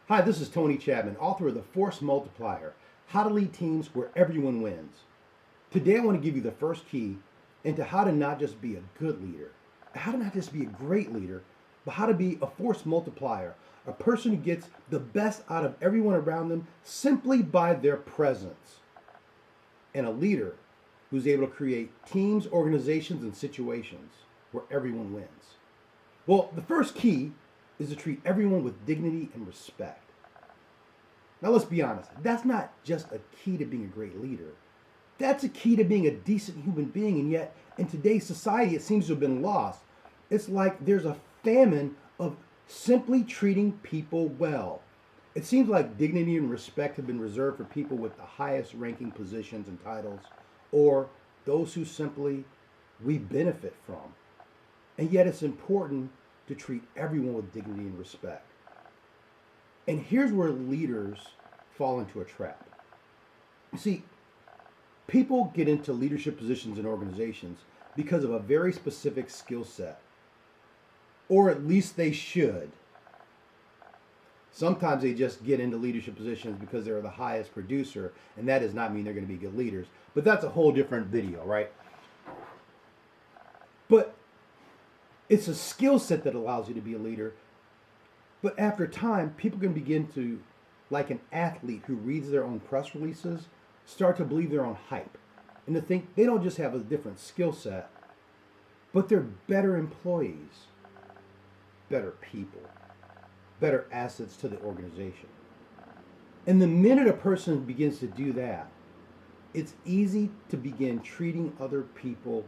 Hi, this is Tony Chapman, author of the Force Multiplier, How to Lead Teams Where Everyone Wins. Today I want to give you the first key into how to not just be a good leader, how to not just be a great leader, but how to be a force multiplier, a person who gets the best out of everyone around them simply by their presence, and a leader who's able to create teams, organizations, and situations where everyone wins. Well, the first key is to treat everyone with dignity and respect. Now let's be honest, that's not just a key to being a great leader. That's a key to being a decent human being, and yet in today's society it seems to have been lost. It's like there's a famine of simply treating people well. It seems like dignity and respect have been reserved for people with the highest ranking positions and titles, or those who simply we benefit from. And yet it's important to treat everyone with dignity and respect. And here's where leaders fall into a trap. You see, people get into leadership positions in organizations because of a very specific skill set, or at least they should. Sometimes they just get into leadership positions because they're the highest producer, and that does not mean they're going to be good leaders. But that's a whole different video, right? But it's a skill set that allows you to be a leader. But after time, people can begin to, like an athlete who reads their own press releases, start to believe their own hype. And to think they don't just have a different skill set, but they're better employees, better people, better assets to the organization. And the minute a person begins to do that, it's easy to begin treating other people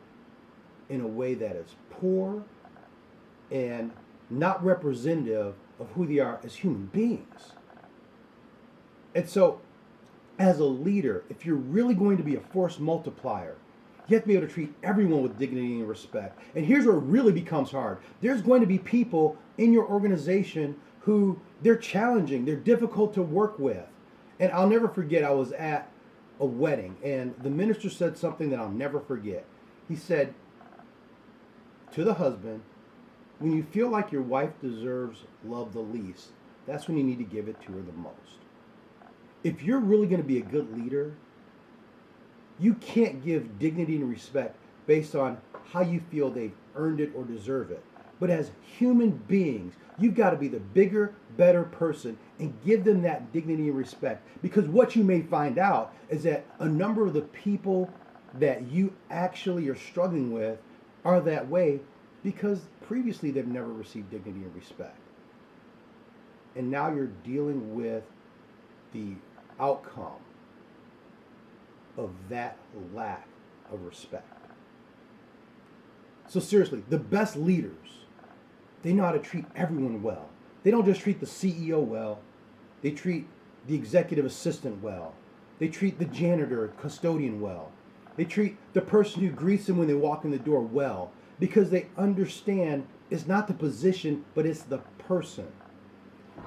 in a way that is poor and not representative of who they are as human beings. And so, as a leader, if you're really going to be a force multiplier, you have to be able to treat everyone with dignity and respect. And here's where it really becomes hard. There's going to be people in your organization who they're challenging, they're difficult to work with. And I'll never forget, I was at a wedding and the minister said something that I'll never forget. He said to the husband, when you feel like your wife deserves love the least, that's when you need to give it to her the most. If you're really going to be a good leader, you can't give dignity and respect based on how you feel they've earned it or deserve it. But as human beings, you've got to be the bigger, better person and give them that dignity and respect. Because what you may find out is that a number of the people that you actually are struggling with are that way because previously they've never received dignity and respect. And now you're dealing with the outcome of that lack of respect. So seriously, the best leaders, they know how to treat everyone well. They don't just treat the CEO well, they treat the executive assistant well. They treat the janitor or custodian well. They treat the person who greets them when they walk in the door well, because they understand it's not the position, but it's the person.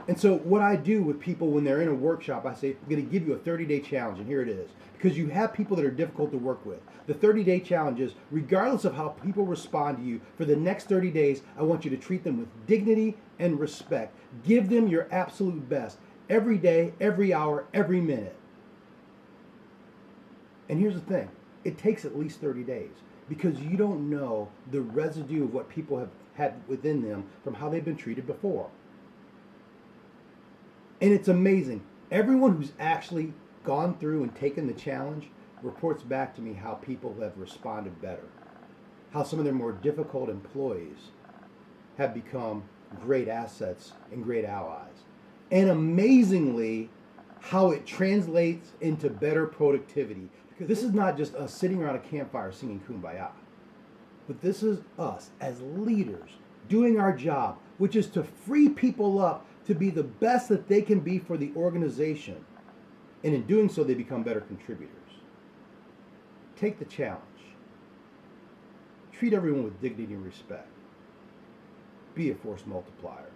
And so what I do with people when they're in a workshop, I say, I'm going to give you a 30-day challenge, and here it is. Because you have people that are difficult to work with. The 30-day challenge is, regardless of how people respond to you, for the next 30 days, I want you to treat them with dignity and respect. Give them your absolute best, every day, every hour, every minute. And here's the thing, it takes at least 30 days. Because you don't know the residue of what people have had within them from how they've been treated before. And it's amazing. Everyone who's actually gone through and taken the challenge reports back to me how people have responded better. How some of their more difficult employees have become great assets and great allies. And amazingly, how it translates into better productivity. Because this is not just us sitting around a campfire singing Kumbaya, but this is us as leaders doing our job, which is to free people up to be the best that they can be for the organization. And in doing so, they become better contributors. Take the challenge. Treat everyone with dignity and respect. Be a force multiplier.